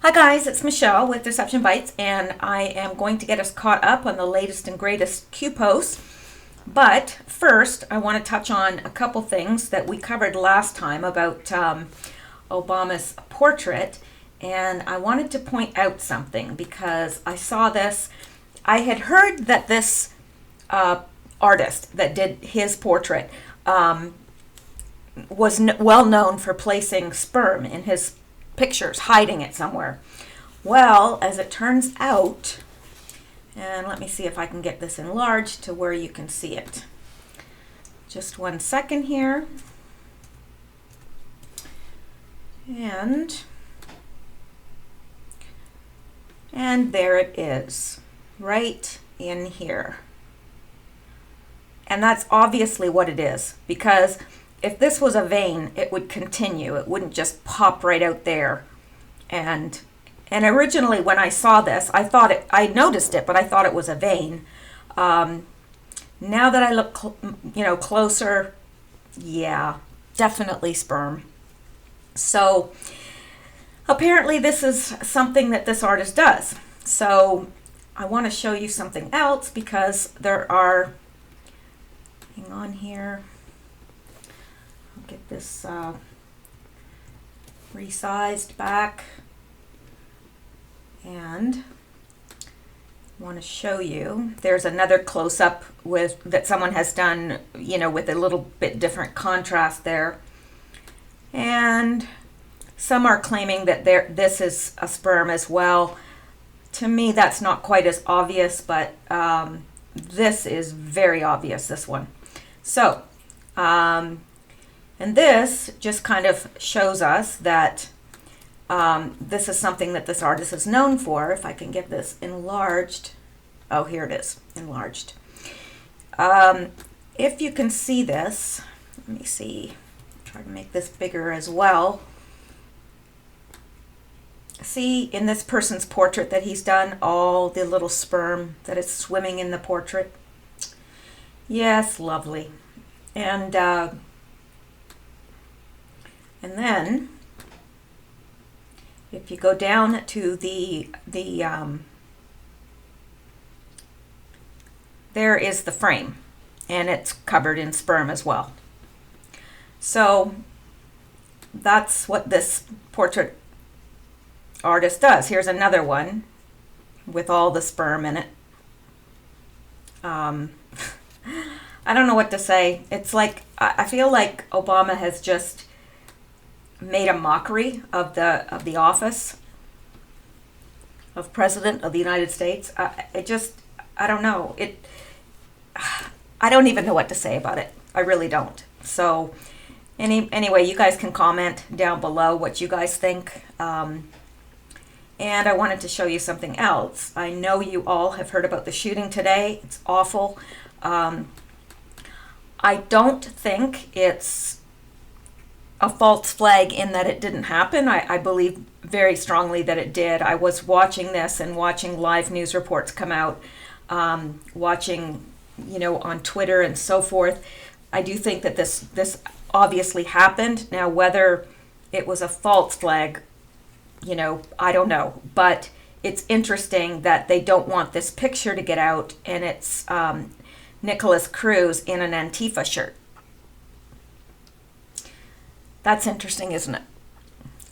Hi guys, it's Michelle with Deception Bytes, and I am going to get us caught up on the latest and greatest Q posts. But first, I want to touch on a couple things that we covered last time about Obama's portrait, and I wanted to point out something because I saw this. I had heard that this artist that did his portrait was well known for placing sperm in his pictures, hiding it somewhere. Well, as it turns out, and let me see if I can get this enlarged to where you can see it. Just 1 second here. And there it is, right in here. And that's obviously what it is, because if this was a vein, it would continue. It wouldn't just pop right out there. And originally when I saw this, I noticed it, but I thought it was a vein. Now that I look, closer, yeah, definitely sperm. So apparently this is something that this artist does. So I want to show you something else because there are, hang on here. Get this resized back, and I want to show you there's another close-up with that someone has done, with a little bit different contrast there, and some are claiming that this is a sperm as well. To me, that's not quite as obvious, but this is very obvious, this one. So and this just kind of shows us that this is something that this artist is known for. If I can get this enlarged. Oh, here it is, enlarged. If you can see this, let me see. Try to make this bigger as well. See, in this person's portrait that he's done, all the little sperm that is swimming in the portrait. Yes, lovely. And then, if you go down to there is the frame, and it's covered in sperm as well. So that's what this portrait artist does. Here's another one with all the sperm in it. I don't know what to say. It's like, I feel like Obama has just made a mockery of the office of President of the United States. I don't know. I don't even know what to say about it. I really don't. So anyway, you guys can comment down below what you guys think. And I wanted to show you something else. I know you all have heard about the shooting today. It's awful. I don't think it's a false flag in that it didn't happen. I believe very strongly that it did. I was watching this and watching live news reports come out, watching, on Twitter and so forth. I do think that this obviously happened. Now, whether it was a false flag, I don't know. But it's interesting that they don't want this picture to get out, and it's Nicholas Cruz in an Antifa shirt. That's interesting, isn't it?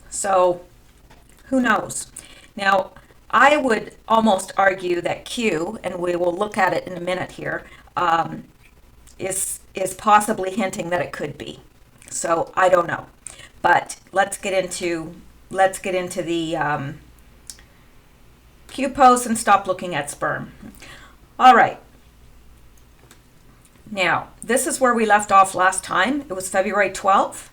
So, who knows? Now, I would almost argue that Q, and we will look at it in a minute here, is possibly hinting that it could be. So, I don't know. But let's get into the Q post and stop looking at sperm. All right. Now, this is where we left off last time. It was February 12th.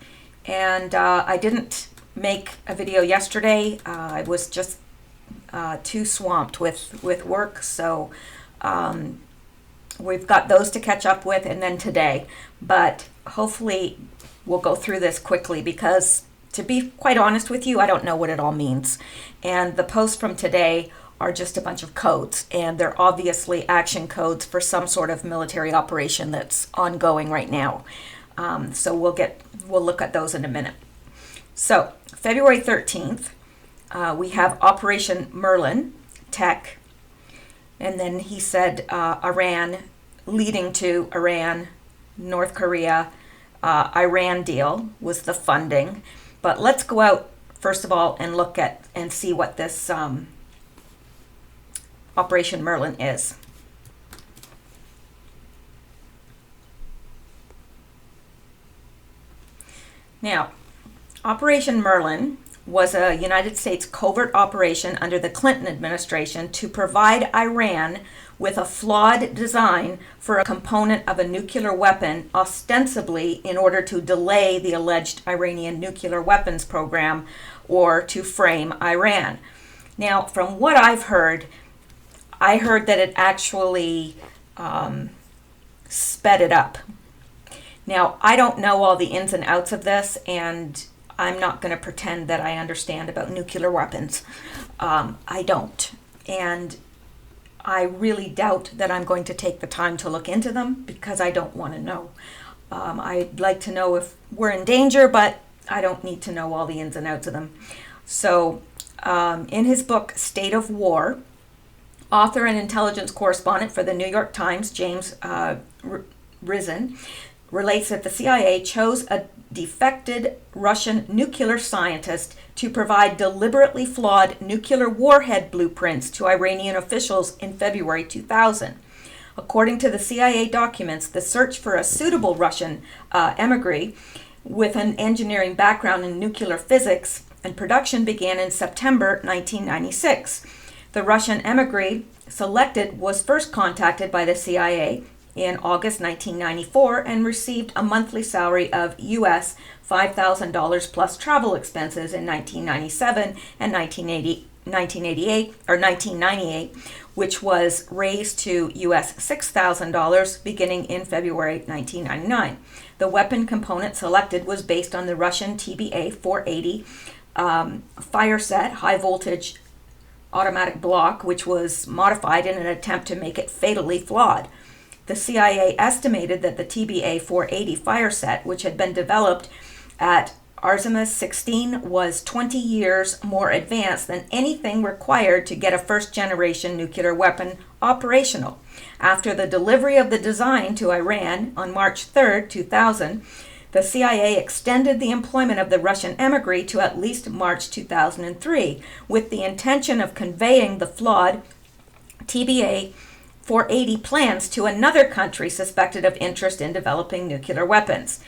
And I didn't make a video yesterday. I was just too swamped with work. So we've got those to catch up with, and then today. But hopefully we'll go through this quickly because, to be quite honest with you, I don't know what it all means. And the posts from today are just a bunch of codes, and they're obviously action codes for some sort of military operation that's ongoing right now. So we'll look at those in a minute. So February 13th, we have Operation Merlin Tech, and then he said Iran, leading to Iran, North Korea, Iran deal was the funding. But let's go out first of all and look at and see what this Operation Merlin is. Now, Operation Merlin was a United States covert operation under the Clinton administration to provide Iran with a flawed design for a component of a nuclear weapon, ostensibly in order to delay the alleged Iranian nuclear weapons program or to frame Iran. Now, from what I've heard, I heard that it actually sped it up. Now, I don't know all the ins and outs of this, and I'm not going to pretend that I understand about nuclear weapons. I don't. And I really doubt that I'm going to take the time to look into them because I don't want to know. I'd like to know if we're in danger, but I don't need to know all the ins and outs of them. So, in his book, State of War, author and intelligence correspondent for the New York Times, James Risen, relates that the CIA chose a defected Russian nuclear scientist to provide deliberately flawed nuclear warhead blueprints to Iranian officials in February 2000. According to the CIA documents, the search for a suitable Russian emigre with an engineering background in nuclear physics and production began in September 1996. The Russian emigre selected was first contacted by the CIA in August 1994 and received a monthly salary of US $5,000 plus travel expenses in 1997 and 1998, which was raised to US $6,000 beginning in February 1999. The weapon component selected was based on the Russian TBA-480 fire set high voltage automatic block, which was modified in an attempt to make it fatally flawed. The CIA estimated that the TBA-480 fire set, which had been developed at Artemis 16, was 20 years more advanced than anything required to get a first-generation nuclear weapon operational. After the delivery of the design to Iran on March 3, 2000, the CIA extended the employment of the Russian emigre to at least March 2003, with the intention of conveying the flawed TBA-480 plans to another country suspected of interest in developing nuclear weapons.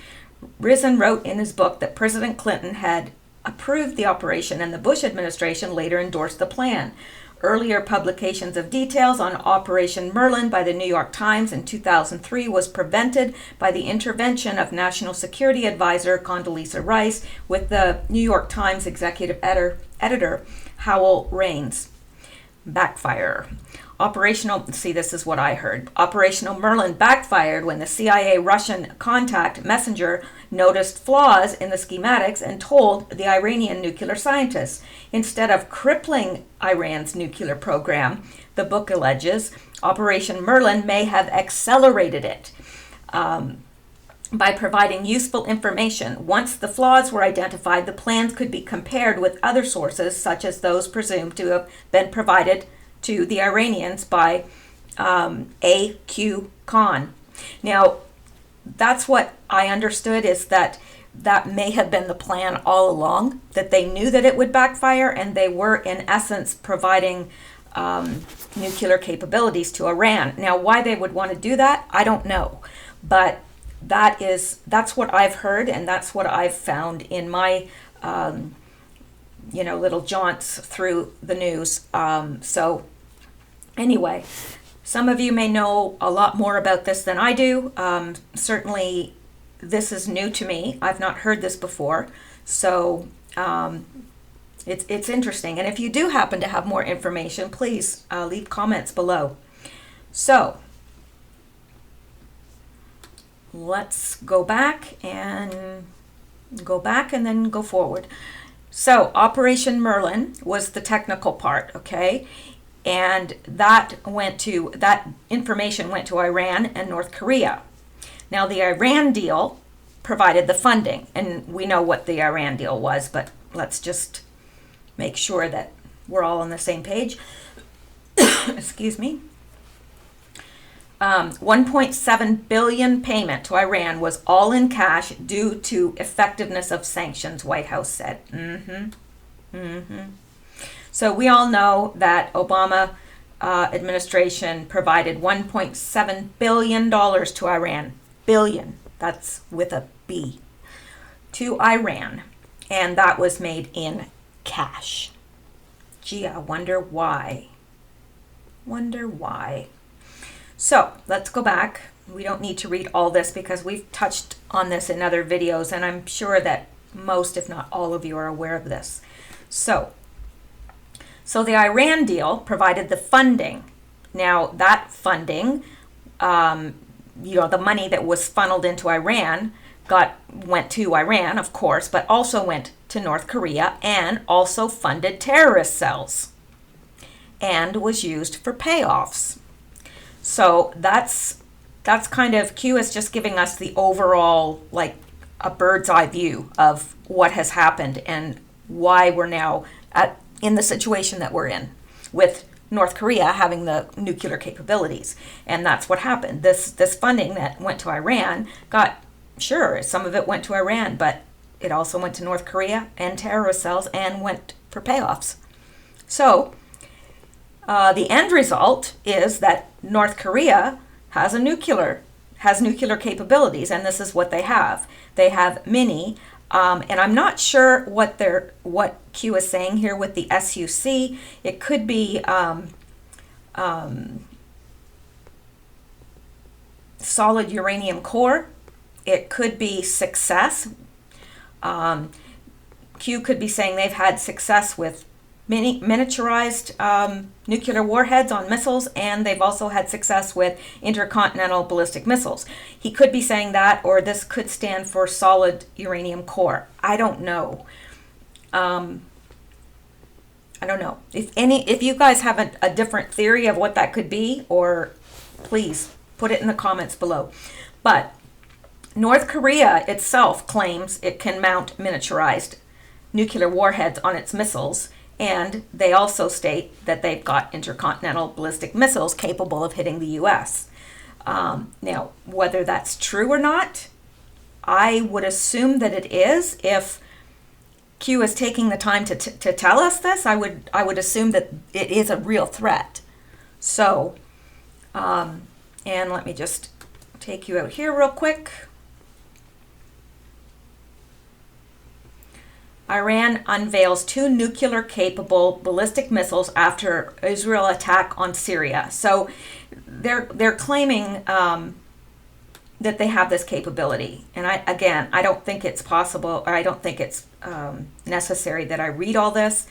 Risen wrote in his book that President Clinton had approved the operation and the Bush administration later endorsed the plan. Earlier publications of details on Operation Merlin by the New York Times in 2003 was prevented by the intervention of National Security Advisor Condoleezza Rice with the New York Times executive editor Howell Raines. Backfire. This is what I heard. Operational Merlin backfired when the CIA Russian contact messenger noticed flaws in the schematics and told the Iranian nuclear scientists. Instead of crippling Iran's nuclear program, the book alleges, Operation Merlin may have accelerated it by providing useful information. Once the flaws were identified, the plans could be compared with other sources, such as those presumed to have been provided to the Iranians by A.Q. Khan. Now, that's what I understood, is that may have been the plan all along, that they knew that it would backfire, and they were, in essence, providing nuclear capabilities to Iran. Now, why they would want to do that, I don't know. But that's what I've heard, and that's what I've found in my little jaunts through the news. So anyway, some of you may know a lot more about this than I do. Certainly this is new to me. I've not heard this before. So it's interesting. And if you do happen to have more information, please leave comments below. So let's go back and then go forward. So Operation Merlin was the technical part, okay? And that information went to Iran and North Korea. Now the Iran deal provided the funding, and we know what the Iran deal was, but let's just make sure that we're all on the same page. Excuse me. 1.7 billion payment to Iran was all in cash due to effectiveness of sanctions, White House said. So we all know that Obama administration provided $1.7 billion to Iran. Billion, that's with a B, to Iran. And that was made in cash. Gee, I wonder why. So let's go back. We don't need to read all this because we've touched on this in other videos, and I'm sure that most, if not all of you, are aware of this. So the Iran deal provided the funding. Now that funding, the money that was funneled into Iran went to Iran, of course, but also went to North Korea and also funded terrorist cells and was used for payoffs. So that's kind of, Q is just giving us the overall, like a bird's eye view of what has happened and why we're now in the situation that we're in with North Korea having the nuclear capabilities. And that's what happened. This funding that went to Iran sure, some of it went to Iran, but it also went to North Korea and terrorist cells and went for payoffs. So the end result is that North Korea has nuclear capabilities, and this is what they have. They have mini, and I'm not sure what Q is saying here with the SUC. It could be solid uranium core. It could be success. Q could be saying they've had success with miniaturized nuclear warheads on missiles, and they've also had success with intercontinental ballistic missiles. He could be saying that, or this could stand for solid uranium core. I don't know. I don't know. If you guys have a different theory of what that could be, or please put it in the comments below. But North Korea itself claims it can mount miniaturized nuclear warheads on its missiles, and they also state that they've got intercontinental ballistic missiles capable of hitting the U.S. Now, whether that's true or not, I would assume that it is. If Q is taking the time to tell us this, I would assume that it is a real threat. So, and let me just take you out here real quick. Iran unveils 2 nuclear-capable ballistic missiles after Israel attack on Syria. So they're claiming that they have this capability. And I don't think it's possible, or I don't think it's necessary that I read all this.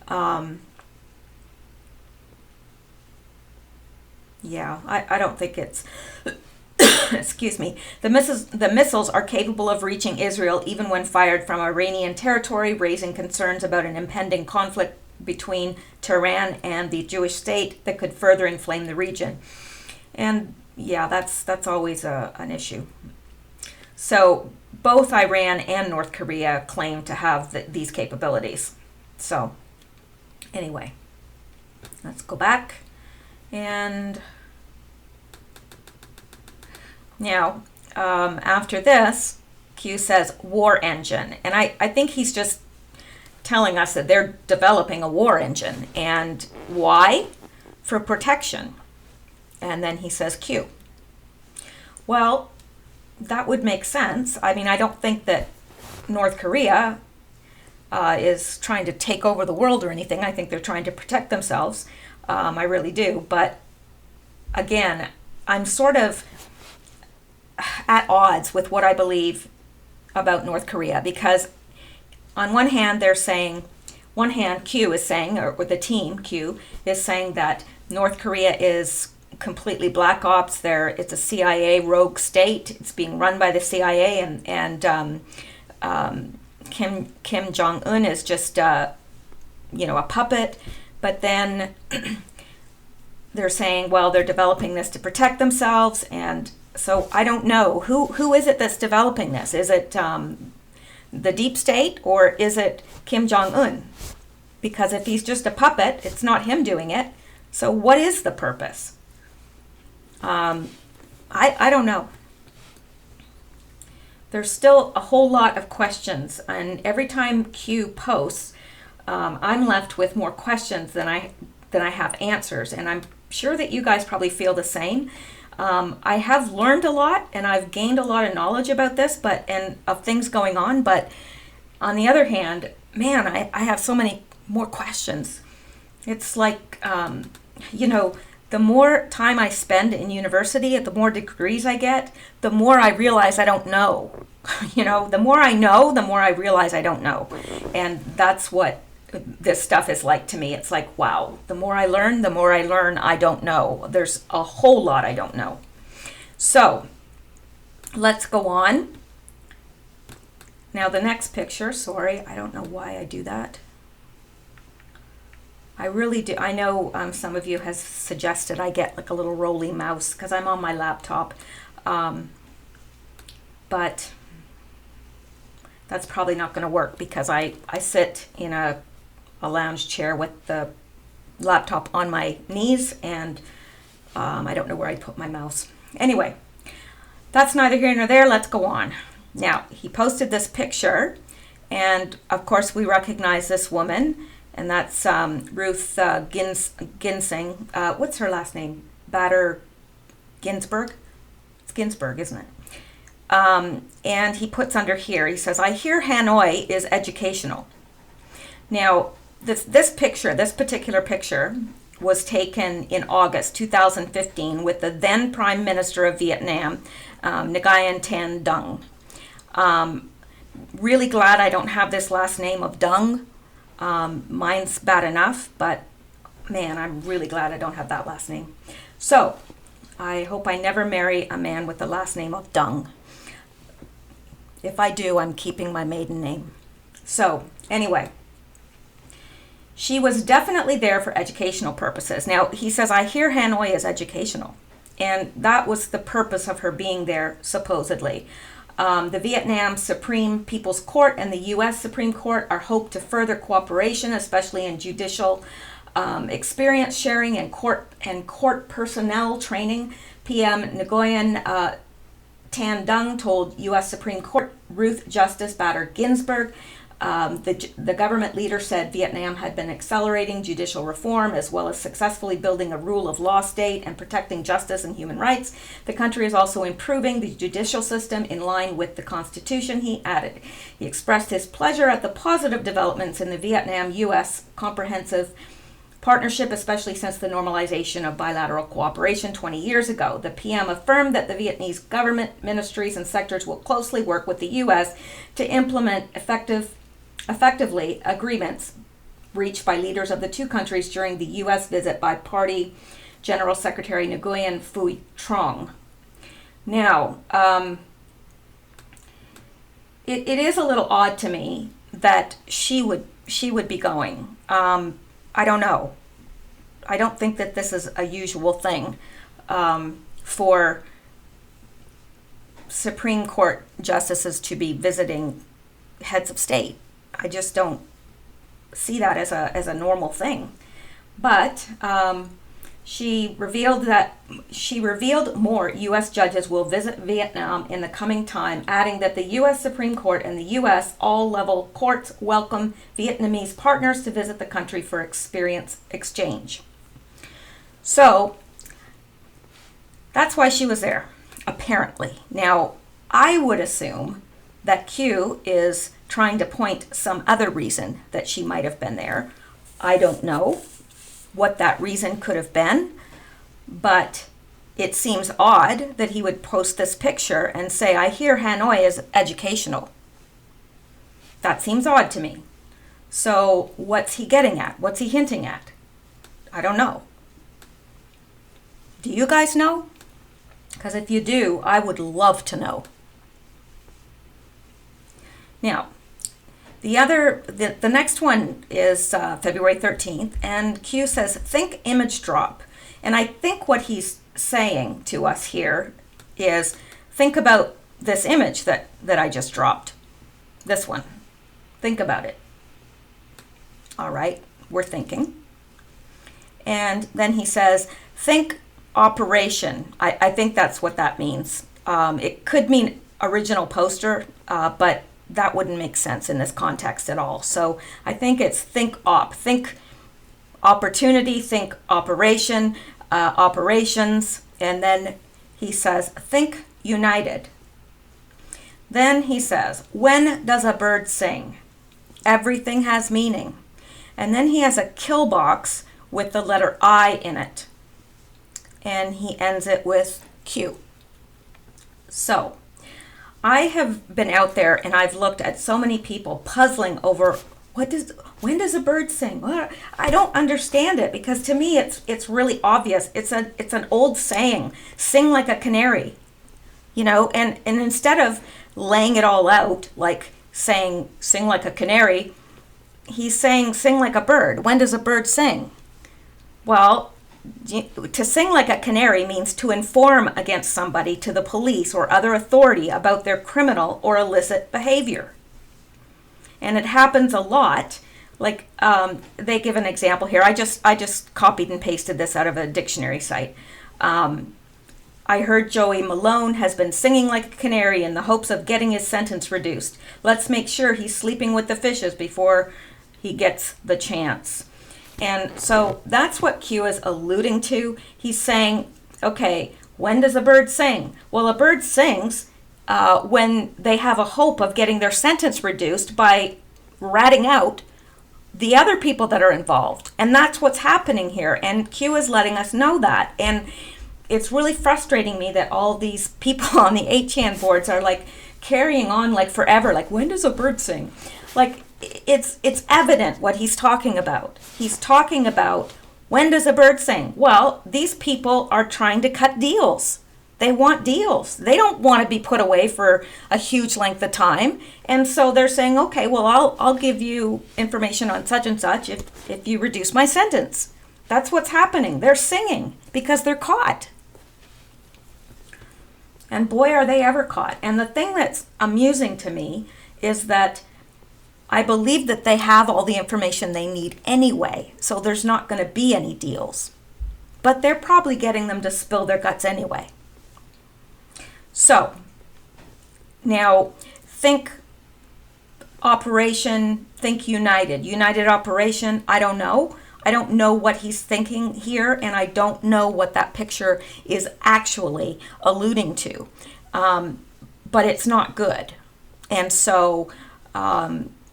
I don't think it's... Excuse me. The missiles are capable of reaching Israel even when fired from Iranian territory, raising concerns about an impending conflict between Tehran and the Jewish state that could further inflame the region. And yeah, that's always an issue. So both Iran and North Korea claim to have these capabilities. So anyway, let's go back and... Now, after this, Q says war engine. And I think he's just telling us that they're developing a war engine. And why? For protection. And then he says Q. Well, that would make sense. I mean, I don't think that North Korea is trying to take over the world or anything. I think they're trying to protect themselves. I really do. But again, I'm sort of at odds with what I believe about North Korea, because on one hand Q is saying, or the team Q is saying that North Korea is completely black ops. It's a CIA rogue state. It's being run by the CIA, and Kim Jong-un is just a puppet. But then they're saying, well, they're developing this to protect themselves. And so I don't know. Who is it that's developing this? Is it the deep state, or is it Kim Jong-un? because if he's just a puppet, it's not him doing it. So what is the purpose? I don't know. There's still a whole lot of questions, and every time Q posts, I'm left with more questions than I have answers, and I'm sure that you guys probably feel the same. I have learned a lot, and I've gained a lot of knowledge about this, and of things going on. But on the other hand, man, I have so many more questions. It's like, the more time I spend in university, the more degrees I get, the more I realize I don't know. The more I know, the more I realize I don't know. And that's what this stuff is like to me. It's like, wow, the more I learn, I don't know. There's a whole lot I don't know. So let's go on. Now the next picture, sorry, I don't know why I do that. I really do. I know some of you has suggested I get like a little rolly mouse because I'm on my laptop. But that's probably not going to work because I sit in a lounge chair with the laptop on my knees, and I don't know where I put my mouse. Anyway, that's neither here nor there. Let's go on. Now, he posted this picture, and of course we recognize this woman, and that's Ruth Ginsing. What's her last name? Bader Ginsburg? It's Ginsburg, isn't it? And he puts under here, he says, I hear Hanoi is educational. Now, this particular picture was taken in August 2015 with the then Prime Minister of Vietnam, Nguyen Thanh Dung. Really glad I don't have this last name of Dung. Mine's bad enough, but man, I'm really glad I don't have that last name. So, I hope I never marry a man with the last name of Dung. If I do, I'm keeping my maiden name. So, anyway, she was definitely there for educational purposes. Now, he says, I hear Hanoi is educational. And that was the purpose of her being there, supposedly. The Vietnam Supreme People's Court and the U.S. Supreme Court are hoped to further cooperation, especially in judicial experience sharing and court personnel training. PM Nguyen Thanh Dung told U.S. Supreme Court Ruth Justice Bader Ginsburg. The government leader said Vietnam had been accelerating judicial reform as well as successfully building a rule of law state and protecting justice and human rights. The country is also improving the judicial system in line with the Constitution, he added. He expressed his pleasure at the positive developments in the Vietnam-U.S. comprehensive partnership, especially since the normalization of bilateral cooperation 20 years ago. The PM affirmed that the Vietnamese government, ministries, and sectors will closely work with the U.S. to implement effectively agreements reached by leaders of the two countries during the U.S. visit by Party General Secretary Nguyen Phu Trong. Now, it is a little odd to me that she would be going. I don't know. I don't think that this is a usual thing for Supreme Court justices to be visiting heads of state. I just don't see that as a normal thing. But she revealed more U.S. judges will visit Vietnam in the coming time, adding that the U.S. Supreme Court and the U.S. all-level courts welcome Vietnamese partners to visit the country for experience exchange. So that's why she was there, apparently. Now, I would assume that Q is trying to point some other reason that she might have been there. I don't know what that reason could have been, but it seems odd that he would post this picture and say, I hear Hanoi is educational. That seems odd to me. So what's he getting at? What's he hinting at? I don't know. Do you guys know? Because if you do, I would love to know. Now, the next one is February 13th, and Q says, think image drop. And I think what he's saying to us here is, think about this image that I just dropped. This one. Think about it. All right. we're thinking. And then he says, think operation. I think that's what that means. It could mean original poster, but that wouldn't make sense in this context at all. So I think it's think op. Think opportunity, think operation, operations. And then he says, think united. Then he says, when does a bird sing? Everything has meaning. And then he has a kill box with the letter I in it. And he ends it with Q. So I have been out there and I've looked at so many people puzzling over when does a bird sing? I don't understand it, because to me it's really obvious. It's an old saying, sing like a canary. And instead of laying it all out like saying sing like a canary, he's saying sing like a bird. When does a bird sing? Well, to sing like a canary means to inform against somebody to the police or other authority about their criminal or illicit behavior. And it happens a lot. Like they give an example here. I just copied and pasted this out of a dictionary site. I heard Joey Malone has been singing like a canary in the hopes of getting his sentence reduced. Let's make sure he's sleeping with the fishes before he gets the chance. And so that's what Q is alluding to. He's saying, okay, when does a bird sing? Well, a bird sings when they have a hope of getting their sentence reduced by ratting out the other people that are involved. And that's what's happening here. And Q is letting us know that. And it's really frustrating me that all these people on the 8chan boards are like carrying on like forever. Like, when does a bird sing? Like, it's evident what he's talking about. He's talking about, when does a bird sing? Well, these people are trying to cut deals. They want deals. They don't want to be put away for a huge length of time. And so they're saying, okay, well, I'll give you information on such and such if you reduce my sentence. That's what's happening. They're singing because they're caught. And boy, are they ever caught. And the thing that's amusing to me is that I believe that they have all the information they need anyway, so there's not going to be any deals. But they're probably getting them to spill their guts anyway. So, now think operation, think united. United operation, I don't know. I don't know what he's thinking here, and I don't know what that picture is actually alluding to. But it's not good. And so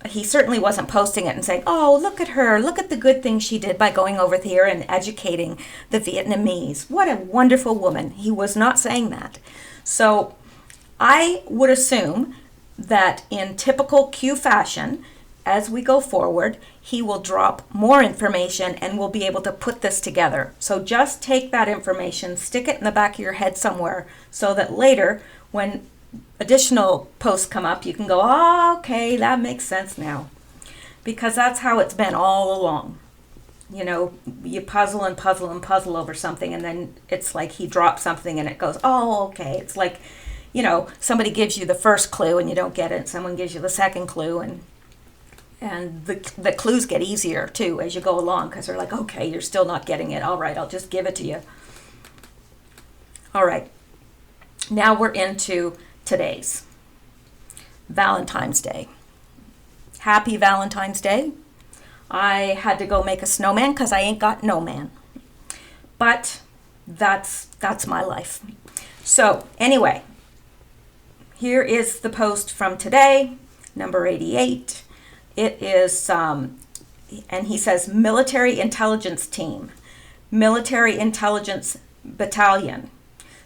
he certainly wasn't posting it and saying, oh, look at her, look at the good thing she did by going over here and educating the Vietnamese. What a wonderful woman. He was not saying that. So I would assume that in typical Q fashion, as we go forward, he will drop more information and we'll be able to put this together. So just take that information, stick it in the back of your head somewhere so that later when additional posts come up, you can go, oh, okay, that makes sense now. Because that's how it's been all along. You puzzle and puzzle and puzzle over something, and then it's like he drops something and it goes, oh, okay. It's like, somebody gives you the first clue and you don't get it. Someone gives you the second clue, and the clues get easier too as you go along, because they're like, okay, you're still not getting it. All right, I'll just give it to you. All right. Now we're into today's Valentine's Day. Happy Valentine's Day. I had to go make a snowman because I ain't got no man. But that's my life. So anyway, here is the post from today, number 88. It is, and he says, Military Intelligence Team, Military Intelligence Battalion,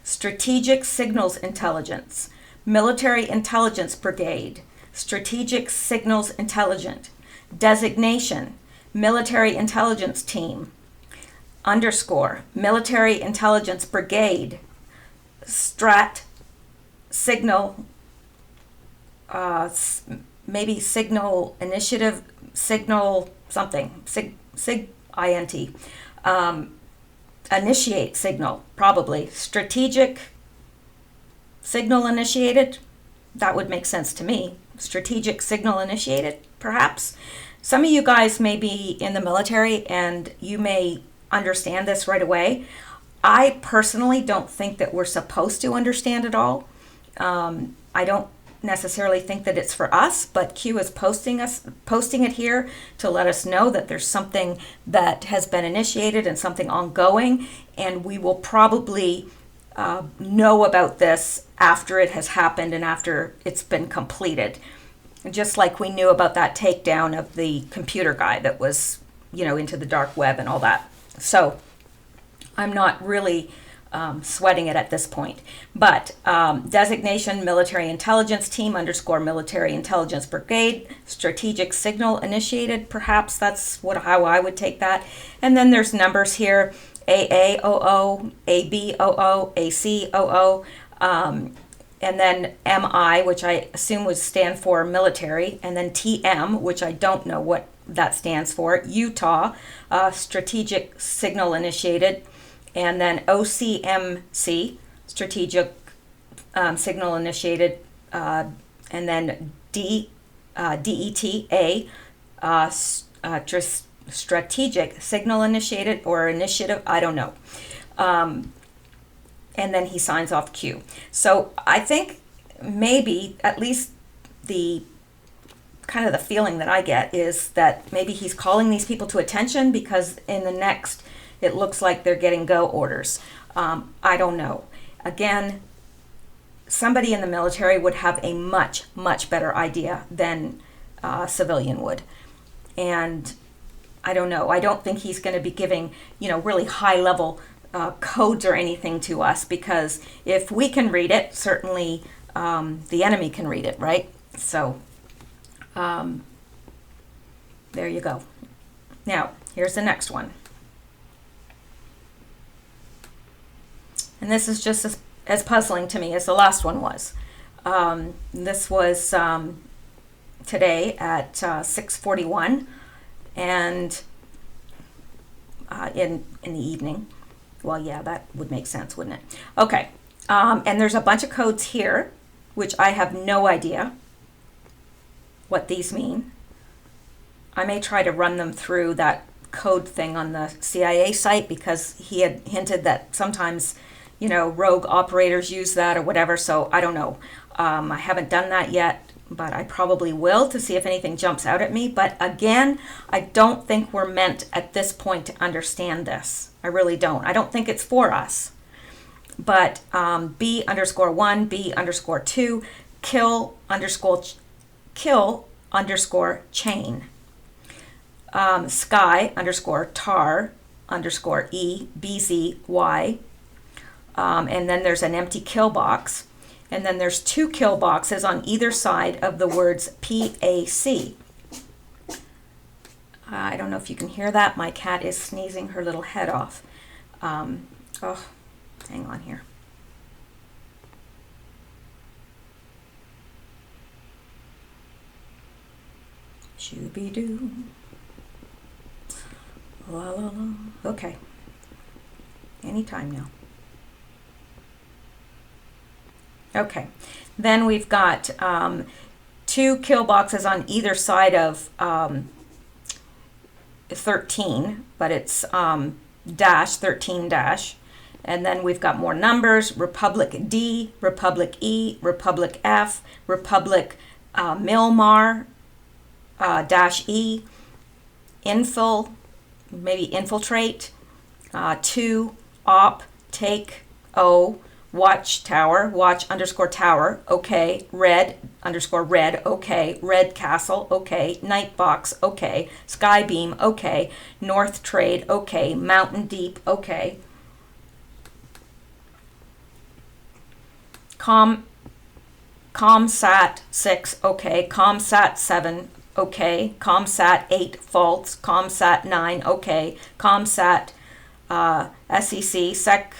Strategic Signals Intelligence, Military Intelligence Brigade, Strategic Signals Intelligence, Designation, Military Intelligence Team, _, Military Intelligence Brigade, Strat, Signal, maybe Signal Initiative, Signal something, Sig INT, Initiate Signal, probably, Strategic Signal Initiated, that would make sense to me. Strategic Signal Initiated, perhaps. some of you guys may be in the military and you may understand this right away. I personally don't think that we're supposed to understand it all. I don't necessarily think that it's for us, but Q is posting it here to let us know that there's something that has been initiated and something ongoing, and we will probably know about this after it has happened and after it's been completed. Just like we knew about that takedown of the computer guy that was, into the dark web and all that. So I'm not really sweating it at this point. But designation military intelligence team _ military intelligence brigade, strategic signal initiated, perhaps that's how I would take that. And then there's numbers here, AAOO, ABOO, ACOO, and then MI, which I assume would stand for military, and then TM, which I don't know what that stands for, Utah, strategic signal initiated, and then OCMC, strategic signal initiated, and then DETA, strategic signal initiated or initiative, I don't know. And then he signs off Q. So I think maybe at least the kind of the feeling that I get is that maybe he's calling these people to attention because in the next it looks like they're getting go orders. I don't know. Again, somebody in the military would have a much, much better idea than a civilian would. And I don't know. I don't think he's going to be giving, really high level codes or anything to us, because if we can read it, certainly the enemy can read it, right? So there you go. Now, here's the next one. And this is just as puzzling to me as the last one was. This was today at 6:41 and in the evening. Well, yeah, that would make sense, wouldn't it? Okay, and there's a bunch of codes here, which I have no idea what these mean. I may try to run them through that code thing on the CIA site, because he had hinted that sometimes, rogue operators use that or whatever, so I don't know. I haven't done that yet, but I probably will to see if anything jumps out at me. But again, I don't think we're meant at this point to understand this. I really don't. I don't think it's for us. But B_1, B_2, kill _chain. Sky _tar _E, BZY. And then there's an empty kill box. And then there's 2 kill boxes on either side of the words PAC. I don't know if you can hear that. My cat is sneezing her little head off. Hang on here. Shooby-doo. La la la. Okay. Anytime now. Okay. Then we've got 2 kill boxes on either side of 13, but it's dash 13 dash. And then we've got more numbers: Republic D, Republic E, Republic F, Republic Milmar dash E, maybe infiltrate, 2 op, take, O, watch tower, watch _tower, okay, red _red, okay, red castle, okay, night box, okay, sky beam, okay, north trade, okay, mountain deep, okay, ComSat 6, okay, ComSat 7, okay, ComSat 8, false, ComSat 9, okay, ComSat SEC, sec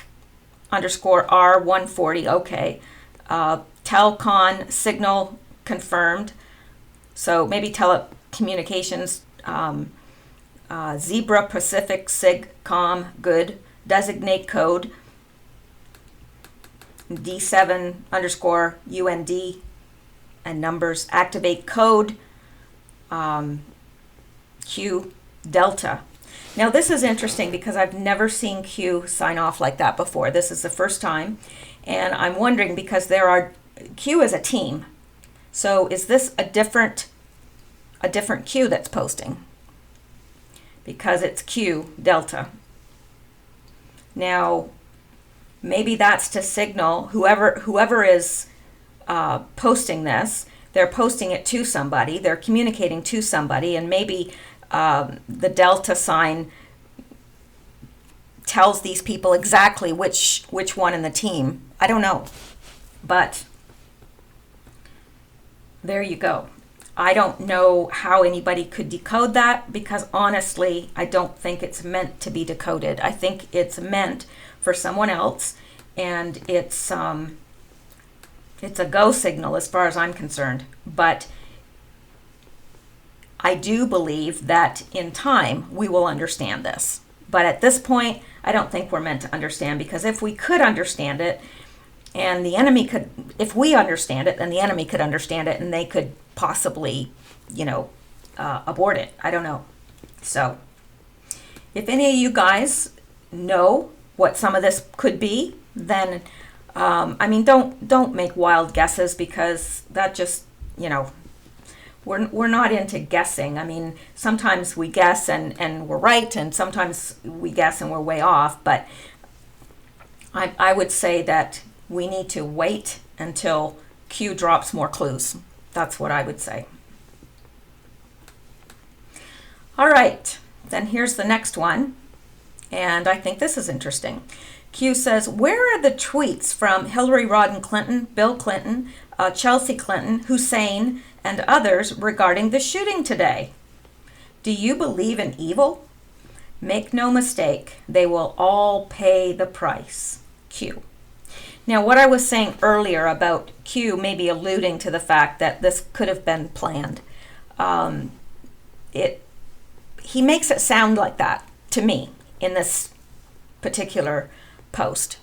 _R 140, okay, Telcon signal confirmed, so maybe telecommunications, Zebra Pacific sig com, good, designate code, D7 _UND, and numbers, activate code, Q Delta. Now this is interesting because I've never seen Q sign off like that before. This is the first time, and I'm wondering because Q is a team. So is this a different Q that's posting? Because it's Q Delta. Now maybe that's to signal whoever is posting this, they're posting it to somebody, they're communicating to somebody, and maybe the Delta sign tells these people exactly which one in the team. I don't know, but there you go. I don't know how anybody could decode that because honestly, I don't think it's meant to be decoded. I think it's meant for someone else, and it's a go signal as far as I'm concerned. But I do believe that in time we will understand this. But at this point, I don't think we're meant to understand, because if we could understand it, and the enemy could, if we understand it, then the enemy could understand it, and they could possibly, abort it. I don't know. So if any of you guys know what some of this could be, then don't make wild guesses, because that just, we're not into guessing. I mean, sometimes we guess and we're right, and sometimes we guess and we're way off, but I would say that we need to wait until Q drops more clues. That's what I would say. All right, then here's the next one, and I think this is interesting. Q says, where are the tweets from Hillary Rodham Clinton, Bill Clinton, Chelsea Clinton, Hussein, and others regarding the shooting today? Do you believe in evil? Make no mistake, they will all pay the price. Q. Now, what I was saying earlier about Q maybe alluding to the fact that this could have been planned, he makes it sound like that to me in this particular post,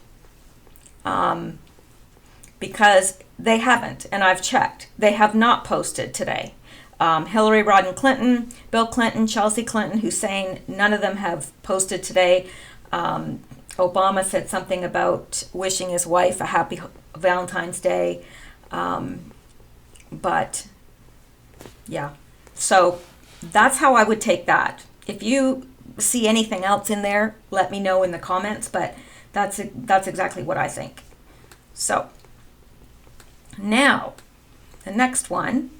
because they haven't, and I've checked. They have not posted today. Hillary Rodham Clinton, Bill Clinton, Chelsea Clinton, Hussein, none of them have posted today. Obama said something about wishing his wife a happy Valentine's Day. But yeah, so that's how I would take that. If you see anything else in there, let me know in the comments, but that's exactly what I think. So now the next one,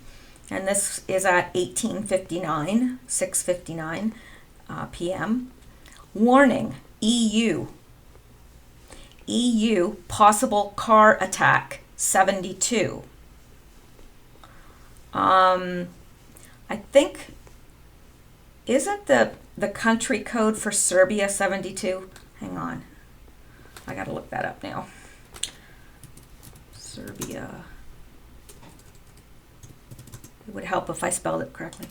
and this is at 6:59 p.m. Warning, EU possible car attack 72. I think, isn't the country code for Serbia 72? Hang on, I gotta look that up now. Serbia. It would help if I spelled it correctly.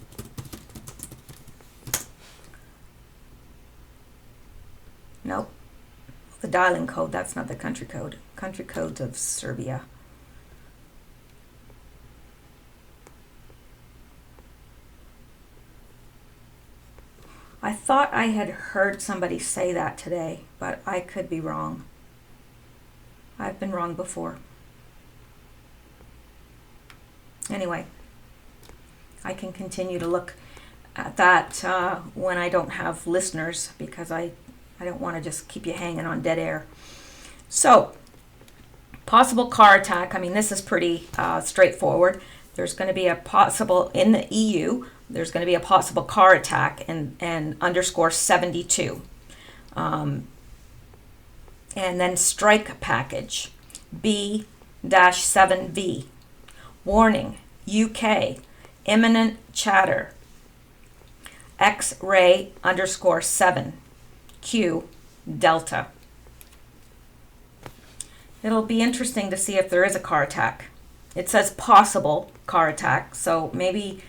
Nope. The dialing code, that's not the country code. Country codes of Serbia. I thought I had heard somebody say that today, but I could be wrong. I've been wrong before. Anyway, I can continue to look at that when I don't have listeners, because I don't want to just keep you hanging on dead air. So, possible car attack. I mean, this is pretty straightforward. There's going to be a possible, in the EU, there's going to be a possible car attack, and underscore 72. And then strike package, B-7V. Warning, UK, imminent chatter, X-ray underscore 7. Q Delta. It'll be interesting to see if there is a car attack. It says possible car attack, so maybe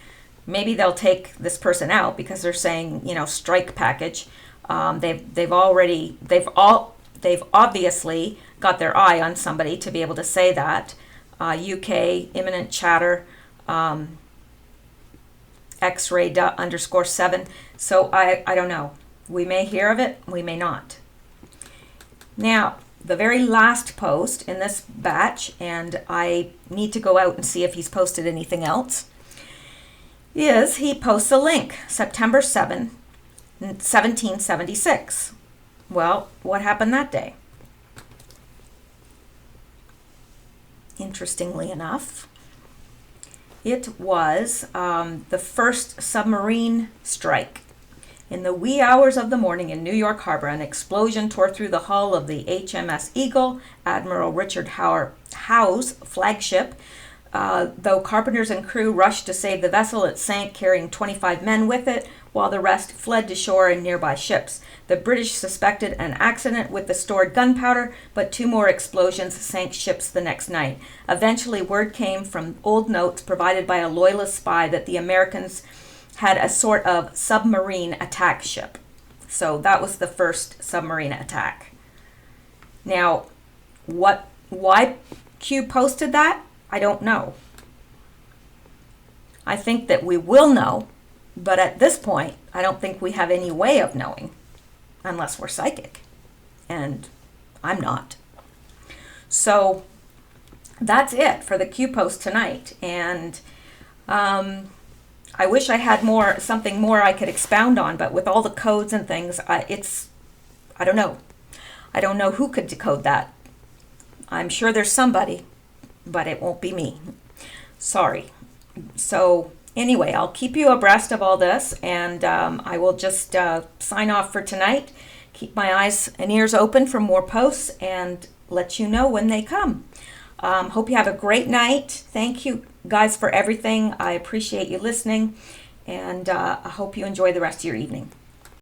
they'll take this person out because they're saying, strike package. They've obviously got their eye on somebody to be able to say that. UK imminent chatter, xray_7. So I don't know. We may hear of it, we may not. Now, the very last post in this batch, and I need to go out and see if he's posted anything else, is he posts a link, September 7, 1776. Well, what happened that day? Interestingly enough, it was the first submarine strike. In the wee hours of the morning in New York Harbor, an explosion tore through the hull of the HMS Eagle, Admiral Richard Howe's flagship. Though carpenters and crew rushed to save the vessel, it sank, carrying 25 men with it, while the rest fled to shore in nearby ships. The British suspected an accident with the stored gunpowder, but 2 more explosions sank ships the next night. Eventually, word came from old notes provided by a loyalist spy that the Americans had a sort of submarine attack ship. So that was the first submarine attack. Now, why Q posted that? I don't know. I think that we will know, but at this point, I don't think we have any way of knowing unless we're psychic. And I'm not. So that's it for the Q post tonight. And I wish I had something more I could expound on, but with all the codes and things, I don't know. I don't know who could decode that. I'm sure there's somebody, but it won't be me. Sorry. So anyway, I'll keep you abreast of all this, and I will just sign off for tonight. Keep my eyes and ears open for more posts and let you know when they come. Hope you have a great night. Thank you guys for everything. I appreciate you listening, and I hope you enjoy the rest of your evening.